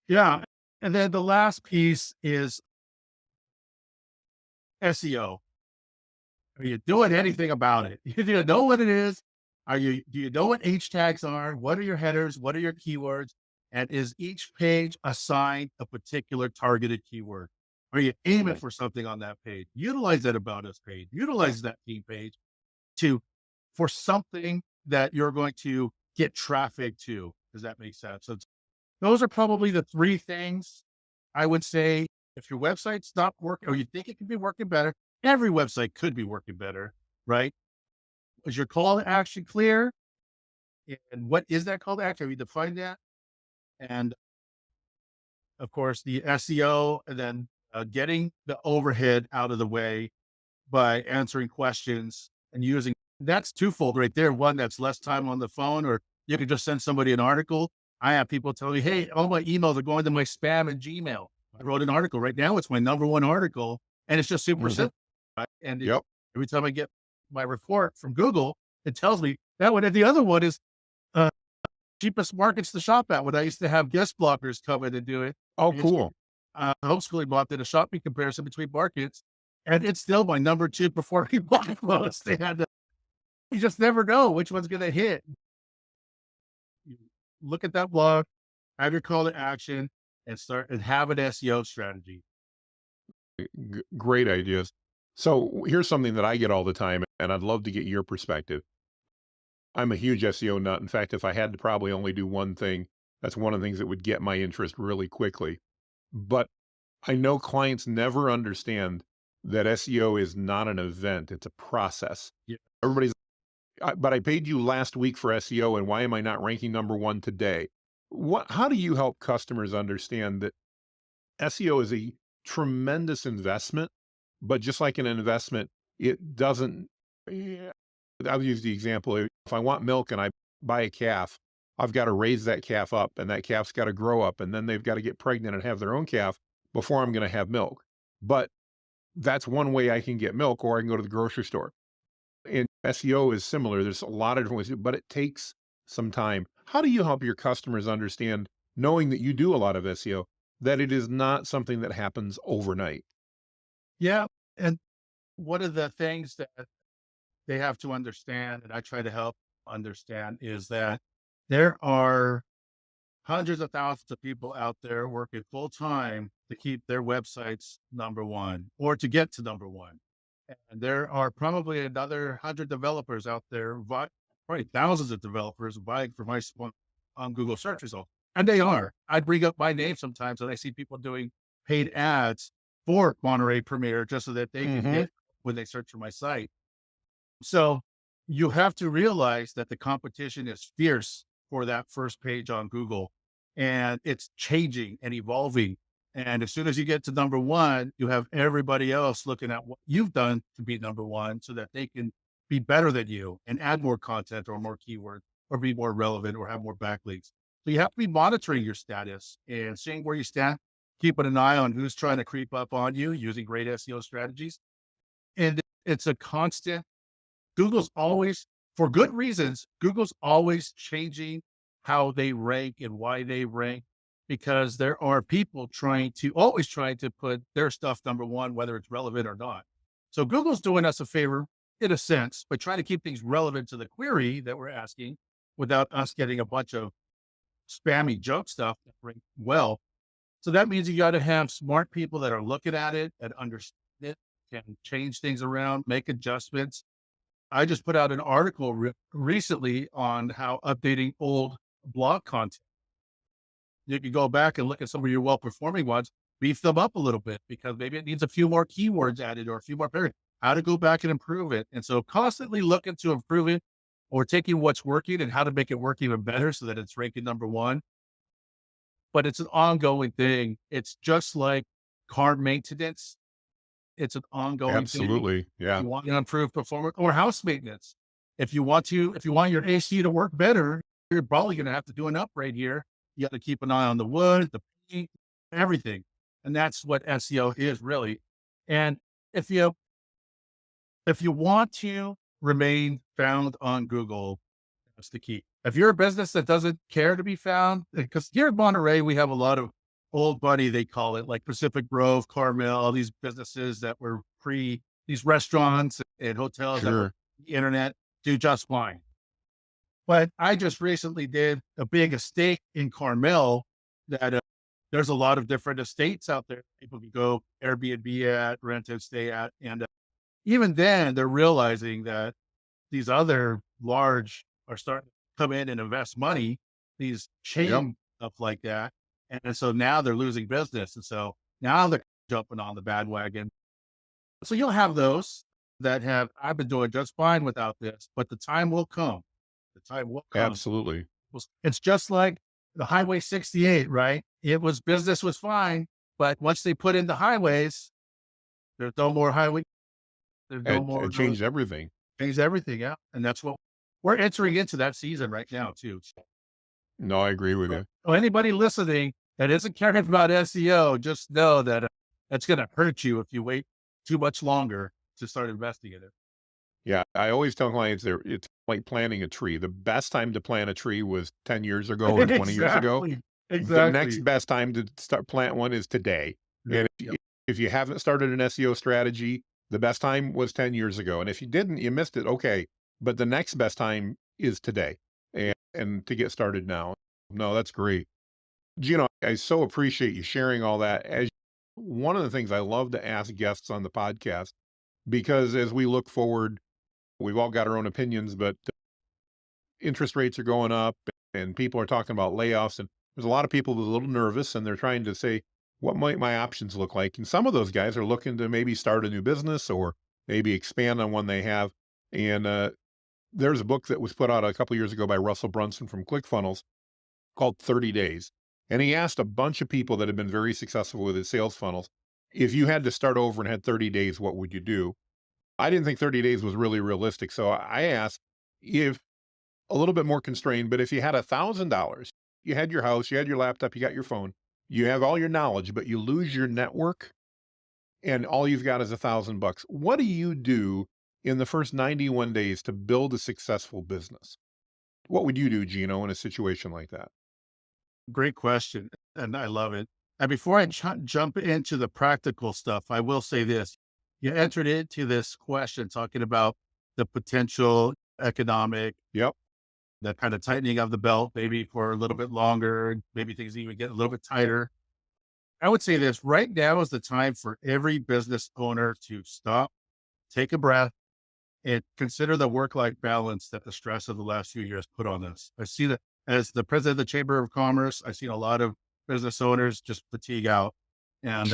Speaker 1: yeah. And then the last piece is SEO. Are you doing anything about it? Do you know what it is? Do you know what H tags are? What are your headers? What are your keywords? And is each page assigned a particular targeted keyword? Are you aiming
Speaker 2: Mm.
Speaker 1: for something on that page? Utilize that about us page, utilize that team page to for something that you're going to get traffic to. Does that make sense? So those are probably the three things I would say. If your website's not working or you think it could be working better, every website could be working better, right? Is your call to action clear? And what is that call to action? Have you defined that? And of course, the SEO, and then getting the overhead out of the way by answering questions and using that's twofold right there. One, that's less time on the phone, or you could just send somebody an article. I have people tell me, hey, all my emails are going to my spam and Gmail. I wrote an article right now. It's my number one article, and it's just super
Speaker 2: Mhm.
Speaker 1: simple. Right? And
Speaker 2: Yep.
Speaker 1: every time I get my report from Google, it tells me that one. And the other one is uh, cheapest markets to shop at. When I used to have guest bloggers come in and do it,
Speaker 2: Oh,
Speaker 1: and
Speaker 2: cool.
Speaker 1: homeschooling blog did a shopping comparison between markets, and it's still my number two performing blog post. And you just never know which one's going to hit. You look at that blog, have your call to action, and start and have an SEO strategy.
Speaker 2: Great ideas. So here's something that I get all the time, and I'd love to get your perspective. I'm a huge SEO nut. In fact, if I had to probably only do one thing, that's one of the things that would get my interest really quickly. But I know clients never understand that SEO is not an event, it's a process.
Speaker 1: Yeah.
Speaker 2: Everybody's, but I paid you last week for SEO, and why am I not ranking number one today? How do you help customers understand that SEO is a tremendous investment, but just like an investment, it doesn't. Yeah, I'll use the example. If I want milk and I buy a calf, I've got to raise that calf up and that calf's got to grow up and then they've got to get pregnant and have their own calf before I'm going to have milk. But that's one way I can get milk, or I can go to the grocery store. And SEO is similar. There's a lot of different ways, but it takes some time. How do you help your customers understand, knowing that you do a lot of SEO, that it is not something that happens overnight?
Speaker 1: Yeah. And one of the things that they have to understand, and I try to help understand, is that there are hundreds of thousands of people out there working full time to keep their websites number one or to get to number one. And there are probably another 100 developers out there, probably thousands of developers vying for my spot on Google search results. And they are. I bring up my name sometimes and I see people doing paid ads for Monterey Premier just so that they can
Speaker 2: Hmm.
Speaker 1: get when they search for my site. So you have to realize that the competition is fierce for that first page on Google and it's changing and evolving. And as soon as you get to number one, you have everybody else looking at what you've done to be number one so that they can be better than you and add more content or more keywords or be more relevant or have more backlinks. So you have to be monitoring your status and seeing where you stand, keeping an eye on who's trying to creep up on you using great SEO strategies. And it's a constant Google's always, for good reasons, Google's always changing how they rank and why they rank because there are people always trying to put their stuff number one, whether it's relevant or not. So Google's doing us a favor in a sense, by trying to keep things relevant to the query that we're asking without us getting a bunch of spammy junk stuff that rank well. So that means you got to have smart people that are looking at it and understand it, can change things around, make adjustments, I just put out an article recently on how updating old blog content. You can go back and look at some of your well performing ones, beef them up a little bit because maybe it needs a few more keywords added or a few more paragraphs. How to go back and improve it. And so constantly looking to improve it or taking what's working and how to make it work even better so that it's ranking number one. But it's an ongoing thing. It's just like car maintenance. It's an ongoing thing.
Speaker 2: Absolutely. Yeah.
Speaker 1: You want to improve performance or house maintenance. If you want your AC to work better, you're probably going to have to do an upgrade here. You have to keep an eye on the wood, the paint, everything. And that's what SEO is really. And if you want to remain found on Google, that's the key. If you're a business that doesn't care to be found, because here in Monterey, we have a lot of old money, they call it, like Pacific Grove, Carmel, all these businesses that were these restaurants and hotels that were
Speaker 2: Sure.
Speaker 1: the internet do just fine. But I just recently did a big estate in Carmel that there's a lot of different estates out there. People can go Airbnb at, rent and stay at. And even then, they're realizing that these other large are starting to come in and invest money, these
Speaker 2: Yep.
Speaker 1: chain stuff like that. And so now they're losing business. And so now they're jumping on the bandwagon. So you'll have those that have, I've been doing just fine without this, but the time will come. The time will come.
Speaker 2: Absolutely.
Speaker 1: It's just like the Highway 68, right? Business was fine, but once they put in the highways, there's no more highway. There's no more
Speaker 2: It changed everything.
Speaker 1: change everything out. And that's what we're entering into that season right now too.
Speaker 2: No, I agree with you.
Speaker 1: So anybody listening that isn't caring about SEO, just know that that's going to hurt you if you wait too much longer to start investing in it.
Speaker 2: Yeah. I always tell clients it's like planting a tree. The best time to plant a tree was 10 years ago or 20 years ago.
Speaker 1: Exactly.
Speaker 2: The next
Speaker 1: Exactly.
Speaker 2: best time to start plant one is today. And
Speaker 1: Yep.
Speaker 2: if you haven't started an SEO strategy, the best time was 10 years ago. And if you didn't, you missed it. Okay. But the next best time is today and to get started now. No, that's great. Gino, I so appreciate you sharing all that. As one of the things I love to ask guests on the podcast, because as we look forward, we've all got our own opinions, but interest rates are going up and people are talking about layoffs. And there's a lot of people who's a little nervous and they're trying to say, what might my options look like? And some of those guys are looking to maybe start a new business or maybe expand on one they have. And there's a book that was put out a couple years ago by Russell Brunson from ClickFunnels called 30 Days. And he asked a bunch of people that have been very successful with his sales funnels, if you had to start over and had 30 days, what would you do? I didn't think 30 days was really realistic. So I asked, if a little bit more constrained, but if you had $1,000, you had your house, you had your laptop, you got your phone, you have all your knowledge, but you lose your network and all you've got is $1,000. What do you do in the first 91 days to build a successful business? What would you do, Gino, in a situation like that?
Speaker 1: Great question. And I love it. And before I jump into the practical stuff, I will say this. You entered into this question talking about the potential economic,
Speaker 2: Yep.
Speaker 1: the kind of tightening of the belt, maybe for a little bit longer, maybe things even get a little bit tighter. I would say this right now is the time for every business owner to stop, take a breath, and consider the work-life balance that the stress of the last few years put on us. I see that as the president of the Chamber of Commerce, I've seen a lot of business owners just fatigue out, and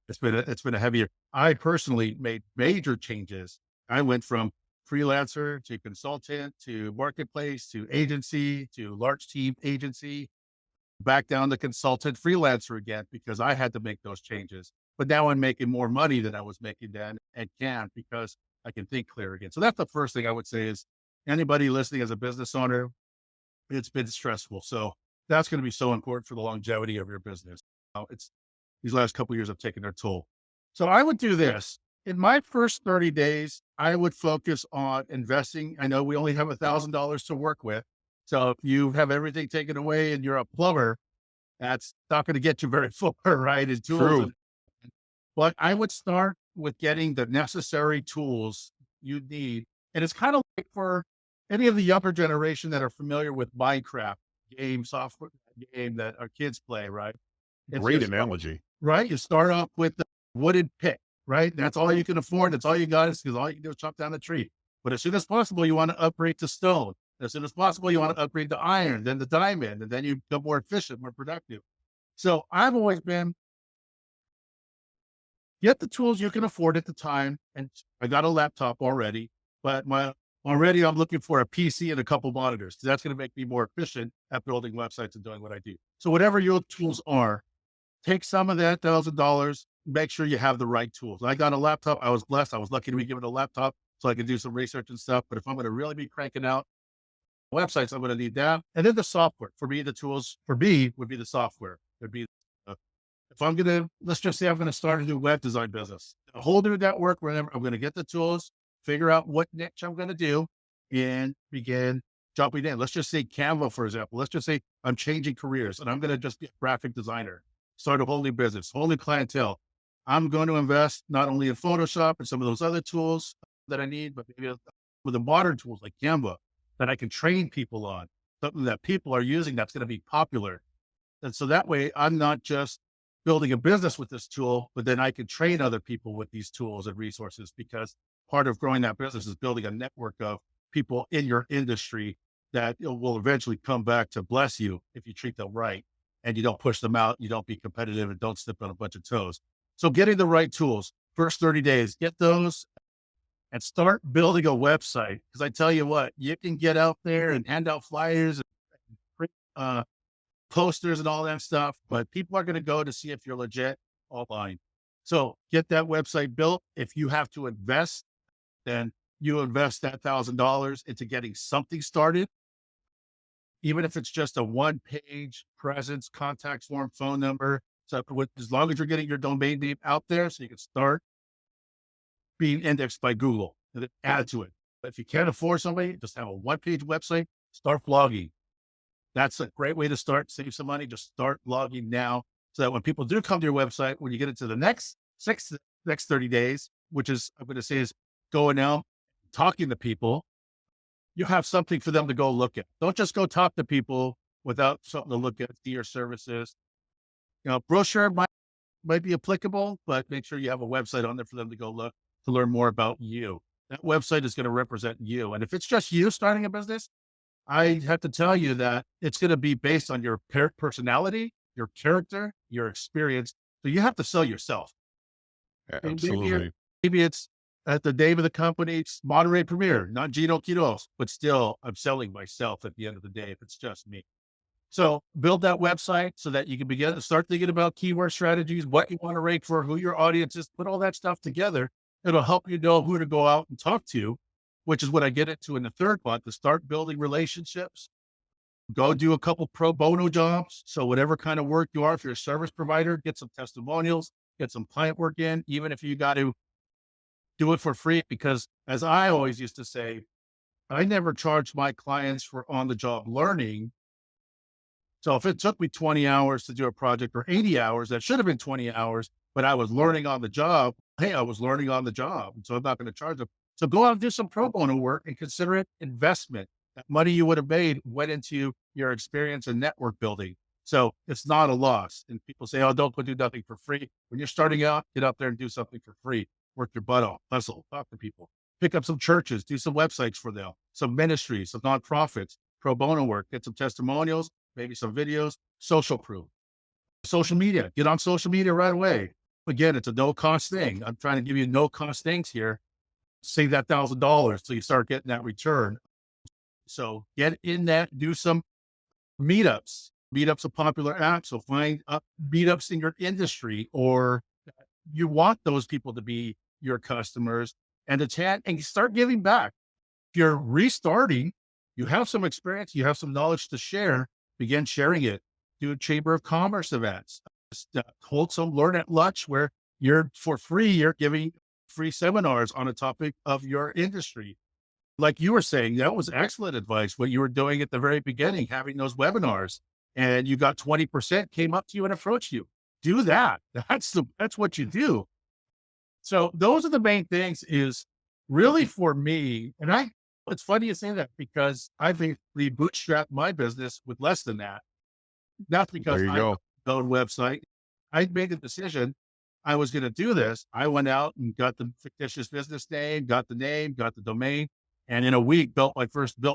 Speaker 1: it's been a heavy year. I personally made major changes. I went from freelancer to consultant to marketplace to agency to large team agency, back down to consultant freelancer again because I had to make those changes. But now I'm making more money than I was making then and can because I can think clear again. So that's the first thing I would say is anybody listening as a business owner, it's been stressful. So that's going to be so important for the longevity of your business. It's these last couple of years have taken their toll. So I would do this. In my first 30 days, I would focus on investing. I know we only have $1,000 to work with. So if you have everything taken away and you're a plumber, that's not going to get you very far, right? In tools.
Speaker 2: True.
Speaker 1: But I would start with getting the necessary tools you need. And it's kind of like for any of the younger generation that are familiar with Minecraft game software game that our kids play, right? It's
Speaker 2: Great
Speaker 1: just
Speaker 2: analogy.
Speaker 1: right. You start off with the wooden pick, right? That's all you can afford. That's all you got is because all you can do is chop down a tree. But as soon as possible, you want to upgrade to stone. As soon as possible, you want to upgrade to iron, then the diamond, and then you become more efficient, more productive. So I've always been get the tools you can afford at the time. And I got a laptop already, but I'm looking for a PC and a couple monitors. That's going to make me more efficient at building websites and doing what I do. So whatever your tools are, take some of that $1,000, make sure you have the right tools. I got a laptop. I was blessed. I was lucky to be given a laptop so I could do some research and stuff. But if I'm going to really be cranking out websites, I'm going to need that. And then the software. For me, the tools for me would be the software. It'd be uh, if I'm going to, let's just say I'm going to start a new web design business, a whole new network, wherever I'm going to get the tools, figure out what niche I'm going to do, and begin jumping in. Let's just say Canva, for example. Let's just say I'm changing careers and I'm going to just be a graphic designer, start a whole new business, whole new clientele. I'm going to invest not only in Photoshop and some of those other tools that I need, but maybe with the modern tools like Canva that I can train people on, something that people are using that's going to be popular. And so that way I'm not just building a business with this tool, but then I can train other people with these tools and resources, because part of growing that business is building a network of people in your industry that will eventually come back to bless you if you treat them right and you don't push them out, you don't be competitive, and don't step on a bunch of toes. So getting the right tools, first 30 days, get those and start building a website. Because I tell you what, you can get out there and hand out flyers and print posters and all that stuff, but people are going to go to see if you're legit online. So get that website built. If you have to invest, then you invest that $1,000 into getting something started, even if it's just a one-page presence, contact form, phone number. So as long as you're getting your domain name out there, so you can start being indexed by Google and then add to it. But if you can't afford somebody, just have a one-page website, start blogging. That's a great way to start, save some money. Just start blogging now, so that when people do come to your website, when you get into the next 30 days, which is, I'm going to say, is going out, talking to people, you have something for them to go look at. Don't just go talk to people without something to look at, see your services. Brochure might be applicable, but make sure you have a website on there for them to go look to learn more about you. That website is going to represent you. And if it's just you starting a business, I have to tell you that it's going to be based on your personality, your character, your experience. So you have to sell yourself. And
Speaker 2: Absolutely.
Speaker 1: maybe it's at the name of the company, it's Monterey Premier, not Geno Quiroz, but still I'm selling myself at the end of the day if it's just me. So build that website so that you can begin to start thinking about keyword strategies, what you want to rank for, who your audience is, put all that stuff together. It'll help you know who to go out and talk to, which is what I get into in the third one, to start building relationships. Go do a couple pro bono jobs. So whatever kind of work you are, if you're a service provider, get some testimonials, get some client work in, even if you got to do it for free. Because as I always used to say, I never charged my clients for on the job learning. So if it took me 20 hours to do a project, or 80 hours, that should have been 20 hours, but I was learning on the job. Hey, I was learning on the job. And so I'm not going to charge them. So go out and do some pro bono work and consider it investment. That money you would have made went into your experience and network building. So it's not a loss. And people say, oh, don't go do nothing for free. When you're starting out, get out there and do something for free. Work your butt off, hustle, talk to people, pick up some churches, do some websites for them, some ministries, some nonprofits, pro bono work, get some testimonials, maybe some videos, social proof, social media, get on social media right away. Again, it's a no cost thing. I'm trying to give you no cost things here. Save that $1,000 so you start getting that return. So get in that, do some meetups. Meetups are popular apps. So find meetups in your industry, or you want those people to be your customers, and to chat and start giving back. If you're restarting, you have some experience, you have some knowledge to share, begin sharing it. Do a Chamber of Commerce events. Just, hold some Learn at Lunch where you're for free, you're giving free seminars on a topic of your industry. Like you were saying, that was excellent advice. What you were doing at the very beginning, having those webinars, and you got 20% came up to you and approached you. Do that. That's what you do. So those are the main things, is really for me. And it's funny you say that, because I basically bootstrapped my business with less than that. Not because
Speaker 2: There you
Speaker 1: I
Speaker 2: go.
Speaker 1: built a website. I made the decision I was going to do this. I went out and got the fictitious business name, got the domain, and in a week built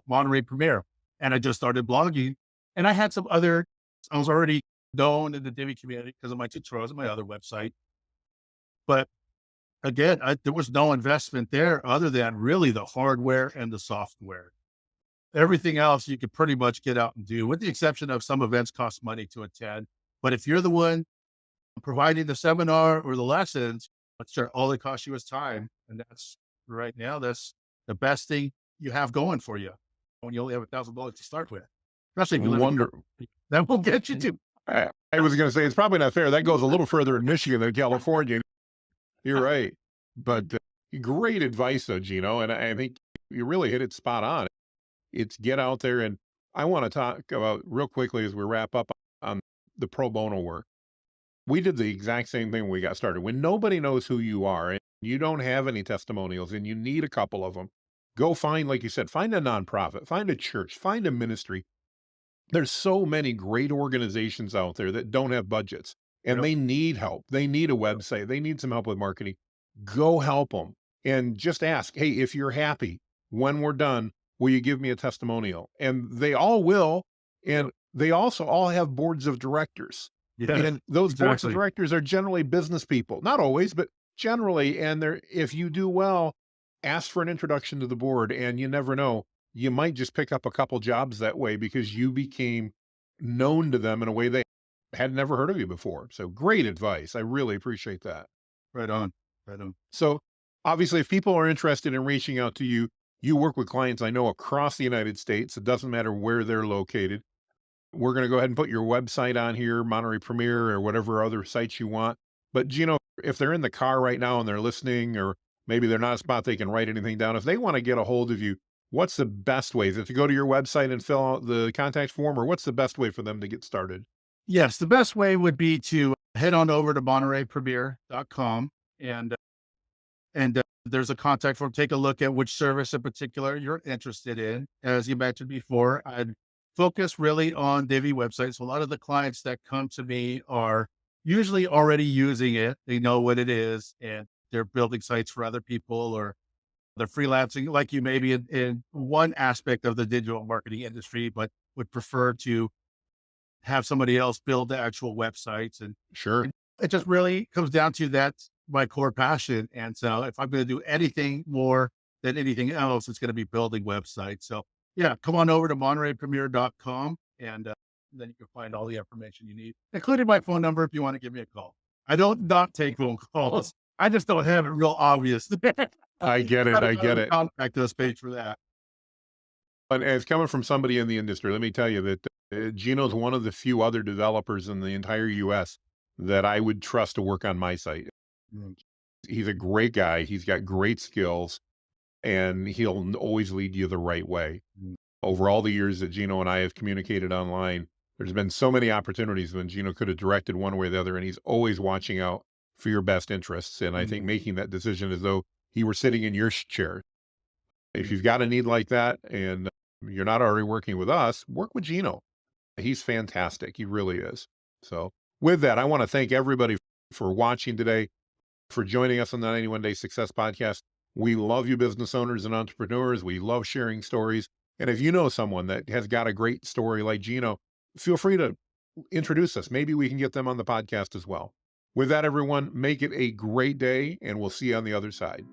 Speaker 1: Monterey Premier. And I just started blogging, and I had some other, I was already known in the Divi community because of my tutorials and my other website. But again, there was no investment there other than really the hardware and the software. Everything else you could pretty much get out and do, with the exception of some events cost money to attend. But if you're the one providing the seminar or the lessons, sure, all it costs you is time. And that's right now, that's the best thing you have going for you when you only have $1,000 to start with, especially if you live in
Speaker 2: Wonder.
Speaker 1: California. That will get you to.
Speaker 2: I was going to say it's probably not fair. That goes a little further in Michigan than California. You're right, but great advice, though, Geno. And I think you really hit it spot on. It's get out there, and I want to talk about real quickly as we wrap up on the pro bono work. We did the exact same thing when we got started. When nobody knows who you are and you don't have any testimonials and you need a couple of them, go find, like you said, find a nonprofit, find a church, find a ministry. There's so many great organizations out there that don't have budgets and
Speaker 1: Yep.
Speaker 2: they need help. They need a website. They need some help with marketing. Go help them and just ask, hey, if you're happy when we're done, will you give me a testimonial? And they all will. And they also all have boards of directors.
Speaker 1: Yeah,
Speaker 2: And those boards of
Speaker 1: exactly.
Speaker 2: directors are generally business people, not always, but generally. And they're, if you do well, ask for an introduction to the board. And you never know, you might just pick up a couple jobs that way because you became known to them in a way they had never heard of you before. So great advice. I really appreciate that.
Speaker 1: Right on. Right on.
Speaker 2: So obviously, if people are interested in reaching out to you, you work with clients I know across the United States. It doesn't matter where they're located. We're going to go ahead and put your website on here, Monterey Premier or whatever other sites you want. But Geno, if they're in the car right now and they're listening, or maybe they're not a spot they can write anything down, if they want to get a hold of you, what's the best way? Is it to go to your website and fill out the contact form, or what's the best way for them to get started?
Speaker 1: Yes, the best way would be to head on over to montereypremier.com, and there's a contact form. Take a look at which service in particular you're interested in. As you mentioned before, I'd focus really on Divi websites. So a lot of the clients that come to me are usually already using it. They know what it is, and they're building sites for other people, or they're freelancing like you, maybe in one aspect of the digital marketing industry, but would prefer to have somebody else build the actual websites. And
Speaker 2: Sure.
Speaker 1: it just really comes down to that's my core passion. And so if I'm going to do anything more than anything else, it's going to be building websites. So yeah, come on over to montereypremier.com, and then you can find all the information you need, including my phone number if you want to give me a call. I don't not take phone calls. I just don't have it real obvious.
Speaker 2: I get it. I get it.
Speaker 1: Contact us page for that.
Speaker 2: And as coming from somebody in the industry, let me tell you that Geno's one of the few other developers in the entire US that I would trust to work on my site.
Speaker 1: Mm,
Speaker 2: He's a great guy. He's got great skills and he'll always lead you the right way.
Speaker 1: mm,
Speaker 2: Over all the years that Geno and I have communicated online, there's been so many opportunities when Geno could have directed one way or the other, and he's always watching out for your best interests. And I
Speaker 1: mm,
Speaker 2: think making that decision as though he were sitting in your chair. If
Speaker 1: mm.
Speaker 2: you've got a need like that and you're not already working with us, work with Geno. He's fantastic. He really is. So with that, I want to thank everybody for watching today, for joining us on the 91 Day Success Podcast. We love you, business owners and entrepreneurs. We love sharing stories. And if you know someone that has got a great story like Geno, feel free to introduce us. Maybe we can get them on the podcast as well. With that, everyone, make it a great day, and we'll see you on the other side.